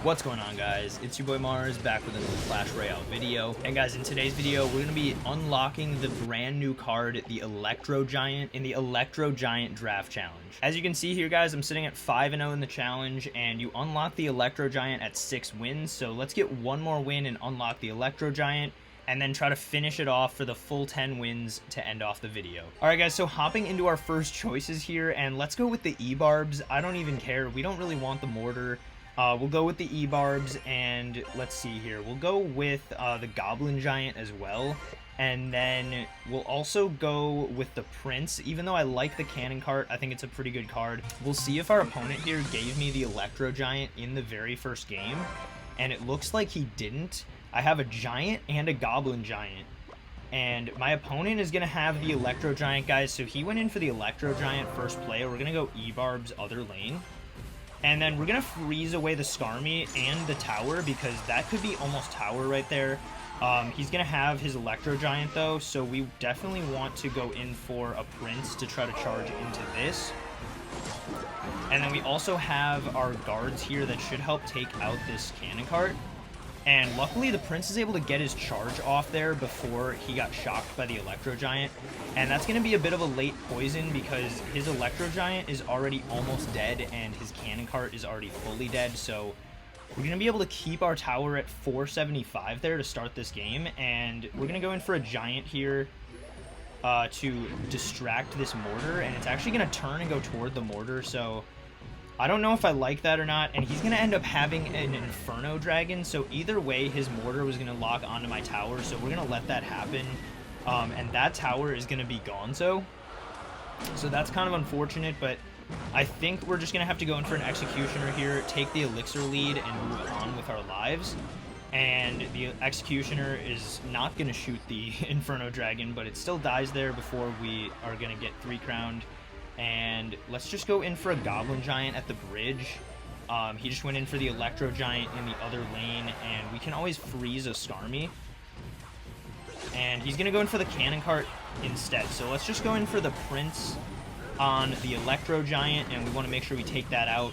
What's going on, guys? It's your boy Mars back with another Clash Royale video. And guys, in today's video we're going to be unlocking the brand new card, the Electro Giant, in the Electro Giant Draft challenge. As you can see here, guys, I'm sitting at 5-0 in the challenge, and you unlock the Electro Giant at 6 wins. So let's get one more win and unlock the Electro Giant, and then try to finish it off for the full 10 wins to end off the video. Alright guys, so hopping into our first choices here, and let's go with the E-Barbs. I don't even care. We don't really want the mortar. We'll go with the E-Barbs, and let's see here. We'll go with the Goblin Giant as well, and then we'll also go with the Prince. Even though I like the Cannon Cart, I think it's a pretty good card. We'll see if our opponent here gave me the Electro Giant in the very first game, and it looks like he didn't. I have a Giant and a Goblin Giant, and my opponent is going to have the Electro Giant, guys, so he went in for the Electro Giant first play. We're going to go E-Barbs other lane. And then we're going to freeze away the Skarmy and the tower, because that could be almost tower right there. He's going to have his Electro Giant, though, so we definitely want to go in for a Prince to try to charge into this. And then we also have our guards here that should help take out this Cannon Cart. And luckily, the Prince is able to get his charge off there before he got shocked by the Electro Giant. And that's going to be a bit of a late poison, because his Electro Giant is already almost dead and his Cannon Cart is already fully dead. So we're going to be able to keep our tower at 475 there to start this game. And we're going to go in for a Giant here to distract this mortar. And it's actually going to turn and go toward the mortar, so I don't know if I like that or not, and he's going to end up having an Inferno Dragon, so either way, his mortar was going to lock onto my tower, so we're going to let that happen, and that tower is going to be gonzo. So that's kind of unfortunate, but I think we're just going to have to go in for an Executioner here, take the Elixir lead, and move on with our lives. And the Executioner is not going to shoot the Inferno Dragon, but it still dies there before we are going to get 3-crowned. And let's just go in for a Goblin Giant at the bridge. He just went in for the Electro Giant in the other lane, and we can always freeze a Skarmy. And he's going to go in for the Cannon Cart instead. So let's just go in for the Prince on the Electro Giant, and we want to make sure we take that out.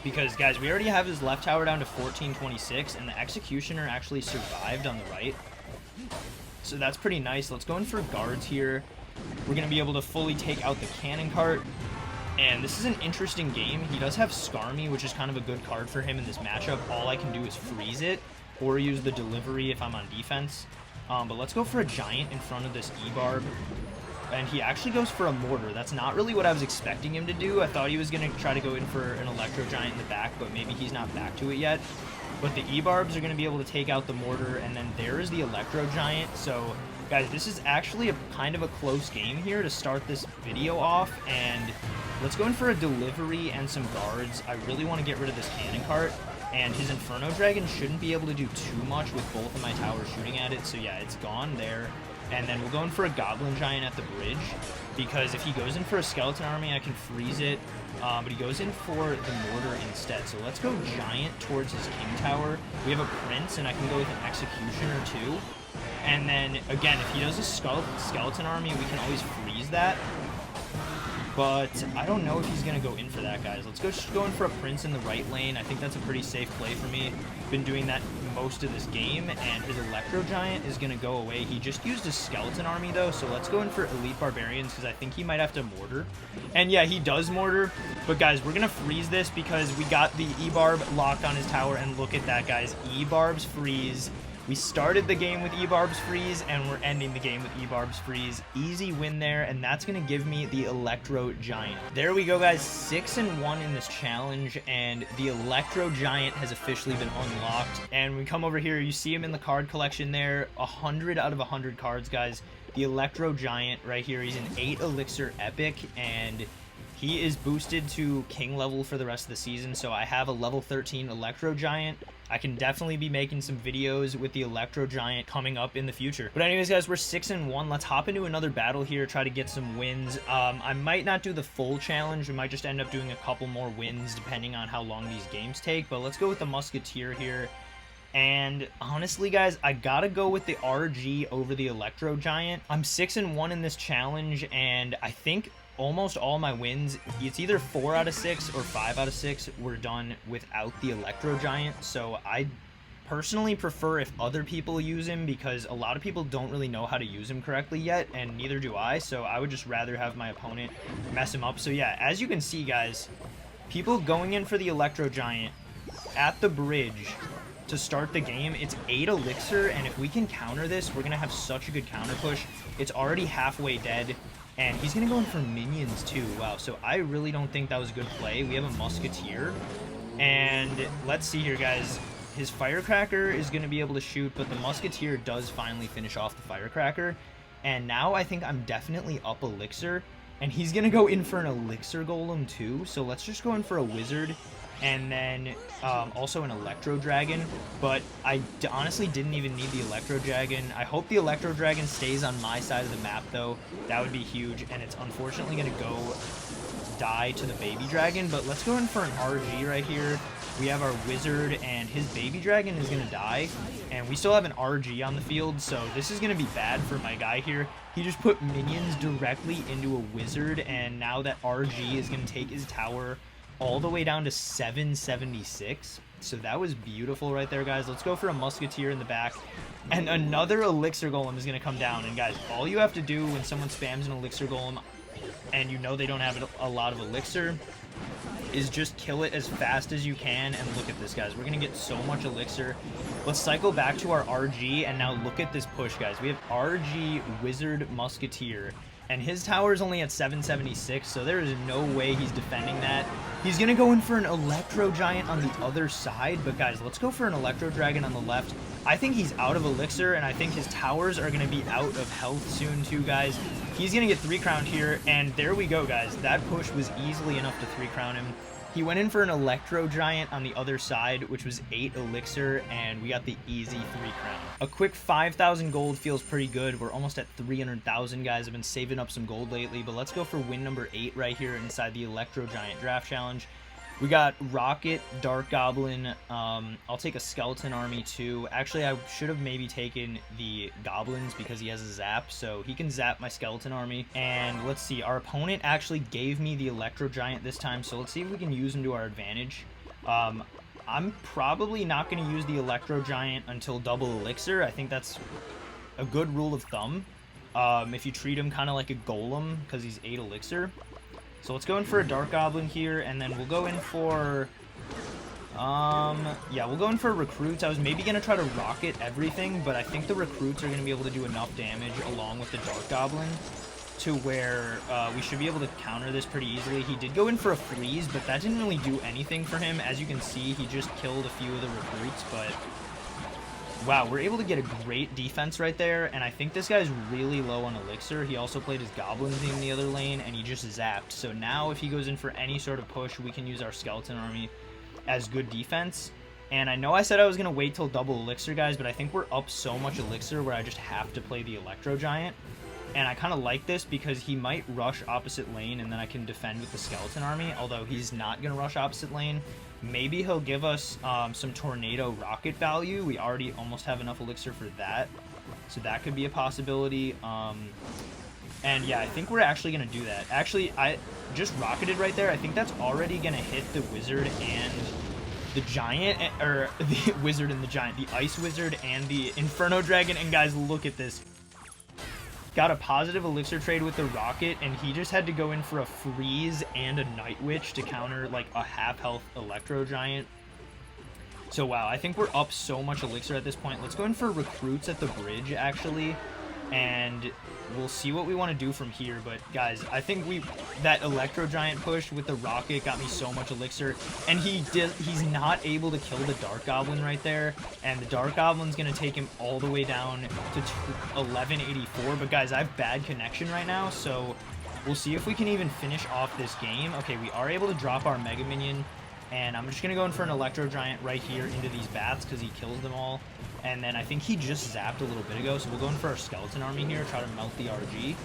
Because, guys, we already have his left tower down to 1426, and the Executioner actually survived on the right. So that's pretty nice. Let's go in for guards here. We're going to be able to fully take out the Cannon Cart. And this is an interesting game. He does have Skarmy, which is kind of a good card for him in this matchup. All I can do is freeze it or use the delivery if I'm on defense. But let's go for a Giant in front of this E-Barb. And he actually goes for a mortar. That's not really what I was expecting him to do. I thought he was going to try to go in for an Electro Giant in the back, but maybe he's not back to it yet. But the E-Barbs are going to be able to take out the mortar, and then there is the Electro Giant. So guys, this is actually a kind of a close game here to start this video off, and let's go in for a delivery and some guards. I really want to get rid of this Cannon Cart, and his Inferno Dragon shouldn't be able to do too much with both of my towers shooting at it, so yeah, it's gone there. And then we'll go in for a Goblin Giant at the bridge, because if he goes in for a Skeleton Army, I can freeze it, but he goes in for the mortar instead. So let's go Giant towards his King Tower. We have a Prince, and I can go with an Executioner too. And then, again, if he does a Skeleton Army, we can always freeze that. But I don't know if he's going to go in for that, guys. Let's just go in for a Prince in the right lane. I think that's a pretty safe play for me. Been doing that most of this game, and his Electro Giant is going to go away. He just used a Skeleton Army, though, so let's go in for Elite Barbarians, because I think he might have to mortar. And yeah, he does mortar, but guys, we're going to freeze this because we got the E-Barb locked on his tower, and look at that, guys. E-Barbs freeze. We started the game with E-Barbs freeze, and we're ending the game with E-Barbs freeze. Easy win there, and that's going to give me the Electro Giant. There we go, guys. 6-1 in this challenge, and the Electro Giant has officially been unlocked. And we come over here, you see him in the card collection there. 100 out of 100 cards, guys. The Electro Giant right here. He's an 8 Elixir Epic, and he is boosted to King level for the rest of the season, so I have a level 13 Electro Giant. I can definitely be making some videos with the Electro Giant coming up in the future. But anyways, guys, we're 6-1. Let's hop into another battle here, try to get some wins. I might not do the full challenge. We might just end up doing a couple more wins depending on how long these games take. But let's go with the Musketeer here. And honestly, guys, I gotta go with the RG over the Electro Giant. I'm 6-1 in this challenge, and I think almost all my wins, it's either 4 out of 6 or 5 out of 6 were done without the Electro Giant. So I personally prefer if other people use him, because a lot of people don't really know how to use him correctly yet, and neither do I. So I would just rather have my opponent mess him up. So yeah, as you can see, guys, people going in for the Electro Giant at the bridge to start the game. It's 8 elixir, and if we can counter this, we're gonna have such a good counter push. It's already halfway dead, and he's gonna go in for minions too. Wow, so I really don't think that was a good play. We have a musketeer, and let's see here, guys. His firecracker is gonna be able to shoot, but the musketeer does finally finish off the firecracker, and now I think I'm definitely up elixir, and he's gonna go in for an elixir golem too. So let's just go in for a wizard, and then also an Electro Dragon, but I honestly didn't even need the Electro Dragon. I hope the Electro Dragon stays on my side of the map, though. That would be huge, and it's unfortunately going to go die to the Baby Dragon, but let's go in for an RG right here. We have our Wizard, and his Baby Dragon is going to die, and we still have an RG on the field, so this is going to be bad for my guy here. He just put minions directly into a Wizard, and now that RG is going to take his tower all the way down to 776. So that was beautiful right there, guys. Let's go for a musketeer in the back, and another elixir golem is going to come down. And guys, all you have to do when someone spams an elixir golem and you know they don't have a lot of elixir is just kill it as fast as you can. And look at this, guys, we're going to get so much elixir. Let's cycle back to our RG, and now look at this push, guys. We have RG Wizard Musketeer, and his tower is only at 776, so there is no way he's defending that. He's going to go in for an Electro Giant on the other side, but guys, let's go for an Electro Dragon on the left. I think he's out of elixir, and I think his towers are going to be out of health soon too, guys. He's going to get 3-crowned here, and there we go, guys. That push was easily enough to 3-crown him. He went in for an Electro Giant on the other side, which was 8 elixir, and we got the easy 3-crown. A quick 5,000 gold feels pretty good. We're almost at 300,000, guys. I've been saving up some gold lately, but let's go for win number 8 right here inside the Electro Giant Draft Challenge. We got Rocket, Dark Goblin. I'll take a Skeleton Army too. Actually, I should have maybe taken the Goblins because he has a zap, so he can zap my Skeleton Army. And let's see, our opponent actually gave me the Electro Giant this time, so let's see if we can use him to our advantage. I'm probably not going to use the Electro Giant until double elixir. I think that's a good rule of thumb. If you treat him kind of like a golem because he's 8 elixir. So let's go in for a Dark Goblin here, and then we'll go in for, yeah, we'll go in for recruits. I was maybe going to try to rocket everything, but I think the recruits are going to be able to do enough damage along with the Dark Goblin to where we should be able to counter this pretty easily. He did go in for a freeze, but that didn't really do anything for him. As you can see, he just killed a few of the recruits, but wow, we're able to get a great defense right there, and I think this guy's really low on elixir. He also played his goblins in the other lane, and he just zapped. So now if he goes in for any sort of push, we can use our Skeleton Army as good defense. And I know I said I was going to wait till double elixir, guys, but I think we're up so much elixir where I just have to play the Electro Giant. And I kind of like this because he might rush opposite lane, and then I can defend with the Skeleton Army, although he's not going to rush opposite lane. Maybe he'll give us some Tornado Rocket value. We already almost have enough elixir for that, so that could be a possibility. And yeah, I think we're actually going to do that. Actually, I just rocketed right there. I think that's already going to hit the Wizard and the Giant, or the Wizard and the Giant, the Ice Wizard and the Inferno Dragon. And guys, look at this. Got a positive elixir trade with the Rocket, and he just had to go in for a freeze and a Night Witch to counter like a half-health Electro Giant. So wow, I think we're up so much elixir at this point. Let's go in for recruits at the bridge, actually, and we'll see what we want to do from here. But guys, I think that Electro Giant push with the Rocket got me so much elixir, and he's not able to kill the Dark Goblin right there, and the Dark Goblin's gonna take him all the way down to 1184. But guys, I have bad connection right now, so we'll see if we can even finish off this game. Okay, we are able to drop our Mega Minion, and I'm just gonna go in for an Electro Giant right here into these bats because he kills them all. And then I think he just zapped a little bit ago, so we'll go in for our Skeleton Army here, try to melt the RG.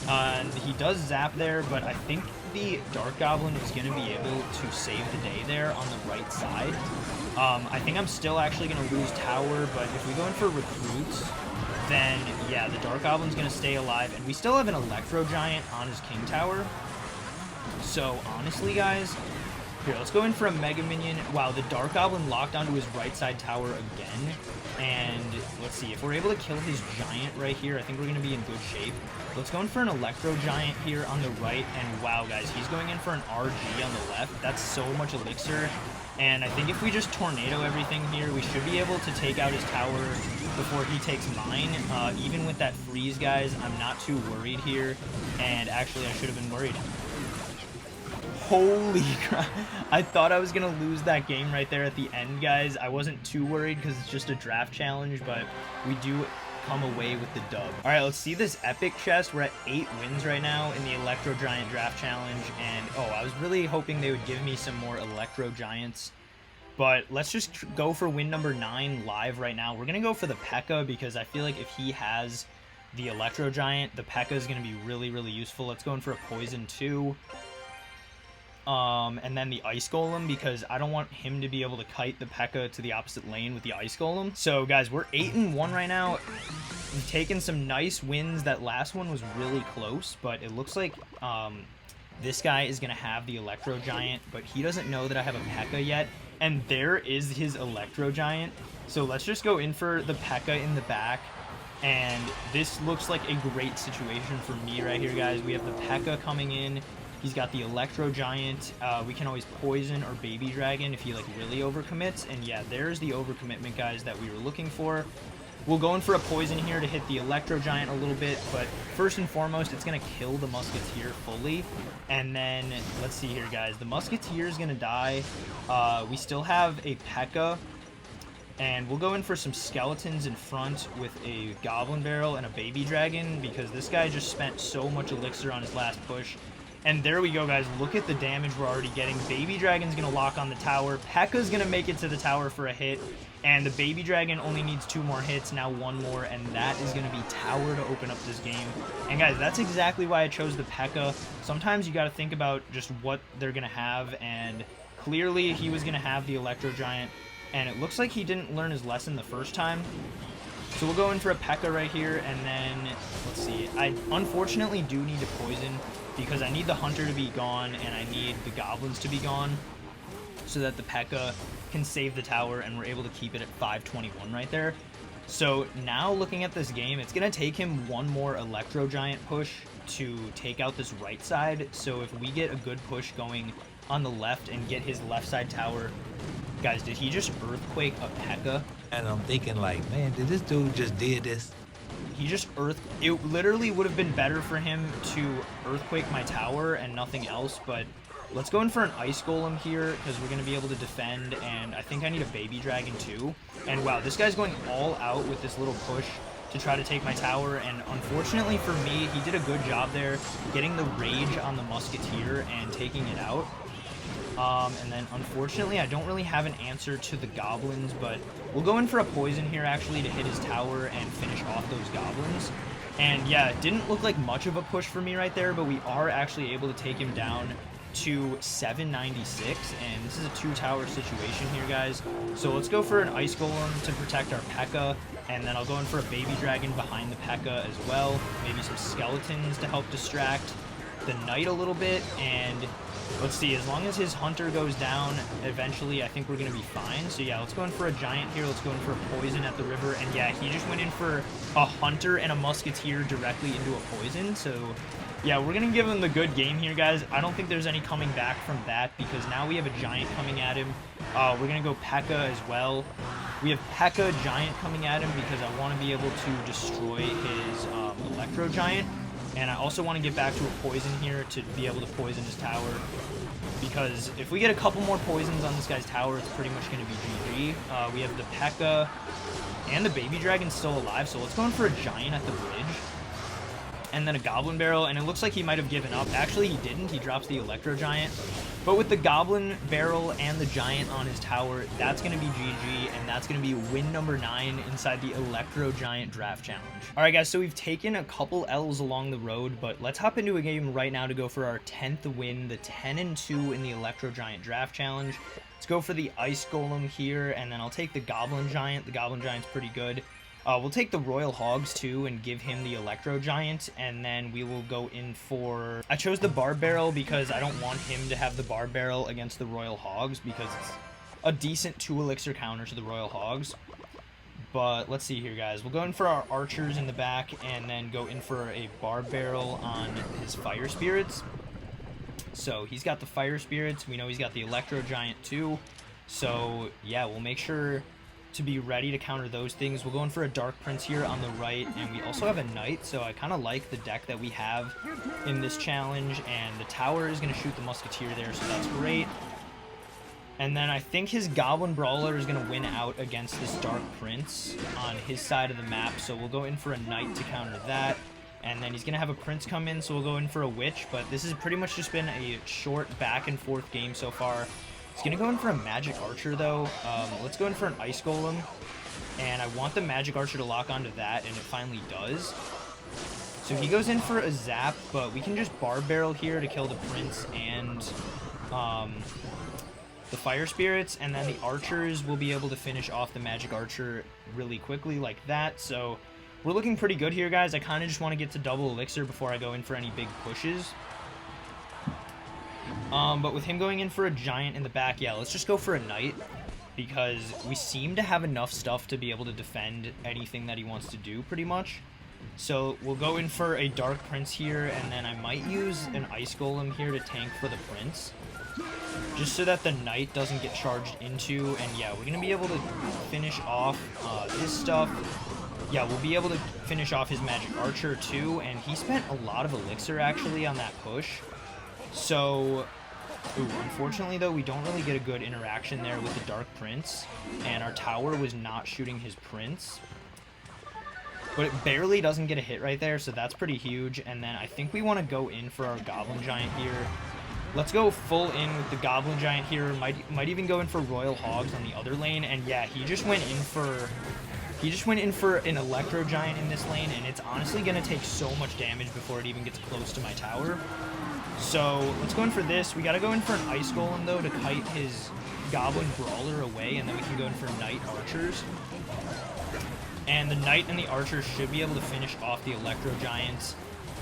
And he does zap there, but I think the Dark Goblin is going to be able to save the day there on the right side. I think I'm still actually going to lose tower, but if we go in for recruits, then yeah, the Dark Goblin's going to stay alive. And we still have an Electro Giant on his King Tower, So honestly, guys, here, let's go in for a Mega Minion. Wow, the Dark Goblin locked onto his right side tower again. And let's see, if we're able to kill his Giant right here, I think we're going to be in good shape. Let's go in for an Electro Giant here on the right. And wow, guys, he's going in for an RG on the left. That's so much Elixir. And I think if we just Tornado everything here, we should be able to take out his tower before he takes mine. Even with that freeze, guys, I'm not too worried here. And actually, I should have been worried. Holy crap. I thought I was going to lose that game right there at the end, guys. I wasn't too worried because it's just a draft challenge, but we do come away with the dub. All right, let's see this epic chest. We're at 8 wins right now in the Electro Giant Draft Challenge, and oh, I was really hoping they would give me some more Electro Giants, but let's just go for win number 9 live right now. We're going to go for the P.E.K.K.A. because I feel like if he has the Electro Giant, the P.E.K.K.A. is going to be really, really useful. Let's go in for a Poison 2. And then the Ice Golem, because I don't want him to be able to kite the P.E.K.K.A. to the opposite lane with the Ice Golem. So, guys, we're 8-1 right now. We've taken some nice wins. That last one was really close, but it looks like this guy is going to have the Electro Giant, but he doesn't know that I have a P.E.K.K.A. yet. And there is his Electro Giant. So let's just go in for the P.E.K.K.A. in the back. And this looks like a great situation for me right here, guys. We have the P.E.K.K.A. coming in. He's got the Electro Giant. We can always Poison or Baby Dragon if he like really overcommits. And yeah, there's the overcommitment, guys, that we were looking for. We'll go in for a Poison here to hit the Electro Giant a little bit, but first and foremost, it's going to kill the Musketeer fully. And then, let's see here, guys. The Musketeer is going to die. We still have a P.E.K.K.A. And we'll go in for some Skeletons in front with a Goblin Barrel and a Baby Dragon, because this guy just spent so much Elixir on his last push. And there we go, guys. Look at the damage we're already getting. Baby Dragon's going to lock on the tower. P.E.K.K.A.'s going to make it to the tower for a hit. And the Baby Dragon only needs 2 more hits, now 1 more. And that is going to be tower to open up this game. And, guys, that's exactly why I chose the P.E.K.K.A. Sometimes you got to think about just what they're going to have. And clearly he was going to have the Electro Giant. And it looks like he didn't learn his lesson the first time. So we'll go in for a P.E.K.K.A. right here. And then, let's see. I unfortunately do need to Poison, because I need the Hunter to be gone, and I need the Goblins to be gone, so that the P.E.K.K.A. can save the tower, and we're able to keep it at 521 right there. So now looking at this game, it's going to take him 1 more Electro Giant push to take out this right side. So if we get a good push going on the left and get his left side tower... Guys, did he just Earthquake a P.E.K.K.A.? And I'm thinking like, man, did this dude just did this? He just it literally would have been better for him to Earthquake my tower and nothing else, but let's go in for an Ice Golem here, because we're going to be able to defend, and I think I need a Baby Dragon too. And wow, this guy's going all out with this little push to try to take my tower, and unfortunately for me, he did a good job there getting the Rage on the Musketeer and taking it out. And then, unfortunately, I don't really have an answer to the Goblins, but we'll go in for a Poison here, actually, to hit his tower and finish off those Goblins. And, yeah, it didn't look like much of a push for me right there, but we are actually able to take him down to 796, and this is a 2-tower situation here, guys. So let's go for an Ice Golem to protect our P.E.K.K.A., and then I'll go in for a Baby Dragon behind the P.E.K.K.A. as well. Maybe some Skeletons to help distract the Knight a little bit, and... let's see, as long as his Hunter goes down, eventually I think we're going to be fine. So yeah, let's go in for a Giant here. Let's go in for a Poison at the river. And yeah, he just went in for a Hunter and a Musketeer directly into a Poison. So yeah, we're going to give him the good game here, guys. I don't think there's any coming back from that, because now we have a Giant coming at him. We're going to go P.E.K.K.A. as well. We have P.E.K.K.A. Giant coming at him because I want to be able to destroy his Electro Giant. And I also want to get back to a Poison here to be able to Poison his tower, because if we get a couple more Poisons on this guy's tower, it's pretty much going to be GG. We have the P.E.K.K.A. and the Baby Dragon still alive, so let's go in for a Giant at the bridge. And then a Goblin Barrel, and it looks like he might have given up. Actually, he didn't. He drops the Electro Giant. But with the Goblin Barrel and the Giant on his tower, that's going to be GG, and that's going to be win number 9 inside the Electro Giant Draft Challenge. Alright, guys, so we've taken a couple L's along the road, but let's hop into a game right now to go for our 10th win, the 10-2 in the Electro Giant Draft Challenge. Let's go for the Ice Golem here, and then I'll take the Goblin Giant. The Goblin Giant's pretty good. We'll take the Royal Hogs too and give him the Electro Giant, and then we will go in for... I chose the Barb Barrel because I don't want him to have the Barb Barrel against the Royal Hogs because it's a decent 2 elixir counter to the Royal Hogs. But let's see here, guys. We'll go in for our Archers in the back and then go in for a Barb Barrel on his Fire Spirits. So he's got the Fire Spirits. We know he's got the Electro Giant too. So yeah, we'll make sure to be ready to counter those things. We'll go in for a Dark Prince here on the right, and we also have a Knight, so I kind of like the deck that we have in this challenge, and the tower is going to shoot the Musketeer there, so that's great. And then I think his Goblin Brawler is going to win out against this Dark Prince on his side of the map, so we'll go in for a Knight to counter that. And then he's going to have a Prince come in, so we'll go in for a Witch, but this has pretty much just been a short back and forth game so far. He's going to go in for a Magic Archer, though. Let's go in for an Ice Golem. And I want the Magic Archer to lock onto that, and it finally does. So he goes in for a Zap, but we can just Barb Barrel here to kill the Prince and the Fire Spirits. And then the Archers will be able to finish off the Magic Archer really quickly like that. So we're looking pretty good here, guys. I kind of just want to get to double elixir before I go in for any big pushes. But with him going in for a Giant in the back, yeah, let's just go for a Knight, because we seem to have enough stuff to be able to defend anything that he wants to do, pretty much. So we'll go in for a Dark Prince here, and then I might use an Ice Golem here to tank for the Prince, just so that the Knight doesn't get charged into. And yeah, we're going to be able to finish off this stuff. Yeah, we'll be able to finish off his Magic Archer too, and he spent a lot of elixir actually on that push. So, unfortunately though, we don't really get a good interaction there with the Dark Prince, and our tower was not shooting his Prince. But it barely doesn't get a hit right there, so that's pretty huge. And then I think we want to go in for our Goblin Giant here. Let's go full in with the Goblin Giant here. Might even go in for Royal Hogs on the other lane. And yeah, he just went in for an Electro Giant in this lane, and it's honestly going to take so much damage before it even gets close to my tower. So let's go in for this. We got to go in for an Ice Golem, though, to kite his Goblin Brawler away, and then we can go in for Knight Archers. And the Knight and the Archers should be able to finish off the Electro Giants.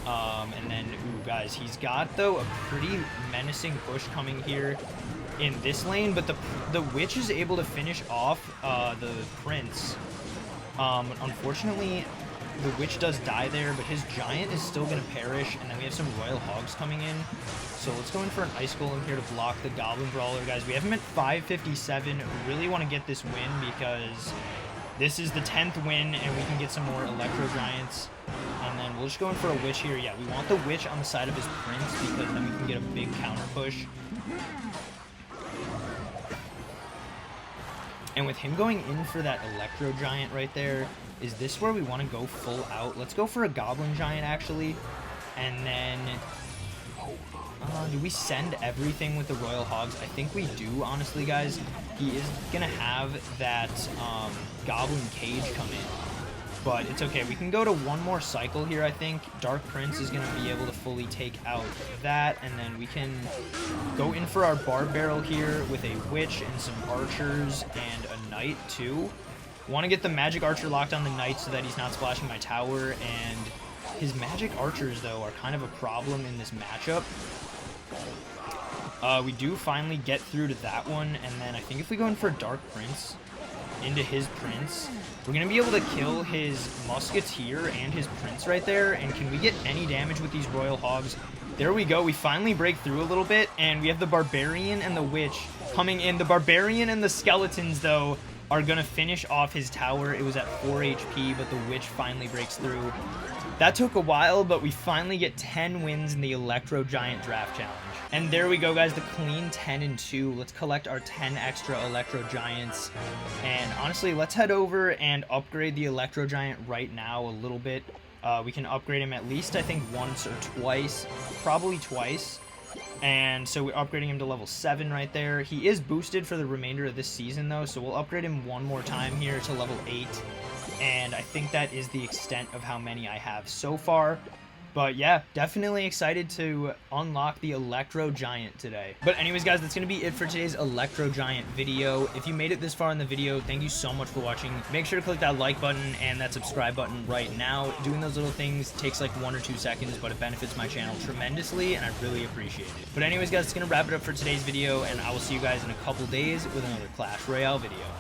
And then, ooh, guys, he's got, though, a pretty menacing push coming here in this lane, but the Witch is able to finish off the Prince. Unfortunately, the Witch does die there, but his Giant is still going to perish, and then we have some Royal Hogs coming in. So let's go in for an Ice Golem here to block the Goblin Brawler. Guys, we have him at 557. We really want to get this win because this is the 10th win, and we can get some more Electro Giants. And then we'll just go in for a Witch here. Yeah, we want the Witch on the side of his Prince because then we can get a big counter push. And with him going in for that Electro Giant right there, is this where we want to go full out? Let's go for a Goblin Giant, actually. And then, do we send everything with the Royal Hogs? I think we do, honestly, guys. He is going to have that Goblin Cage come in. But it's okay. We can go to one more cycle here, I think. Dark Prince is going to be able to fully take out that. And then we can go in for our Barb Barrel here with a Witch and some Archers and a Knight, too. Want to get the Magic Archer locked on the Knight so that he's not splashing my tower. And his Magic Archers, though, are kind of a problem in this matchup. We do finally get through to that one. And then I think if we go in for Dark Prince into his Prince, we're going to be able to kill his Musketeer and his Prince right there. And can we get any damage with these Royal Hogs? There we go. We finally break through a little bit, and we have the Barbarian and the Witch coming in. The Barbarian and the Skeletons, though, are going to finish off his tower. It was at 4 HP, but the Witch finally breaks through. That took a while, but we finally get 10 wins in the Electro Giant Draft Challenge. And there we go, guys, the clean 10-2. Let's collect our 10 extra Electro Giants. And honestly, let's head over and upgrade the Electro Giant right now a little bit. We can upgrade him at least, I think, once or twice. Probably twice. And so we're upgrading him to level 7 right there. He is boosted for the remainder of this season, though, so we'll upgrade him one more time here to level 8. And I think that is the extent of how many I have so far. But yeah, definitely excited to unlock the Electro Giant today. But anyways, guys, that's going to be it for today's Electro Giant video. If you made it this far in the video, thank you so much for watching. Make sure to click that like button and that subscribe button right now. Doing those little things takes like 1 or 2 seconds, but it benefits my channel tremendously, and I really appreciate it. But anyways, guys, it's going to wrap it up for today's video, and I will see you guys in a couple days with another Clash Royale video.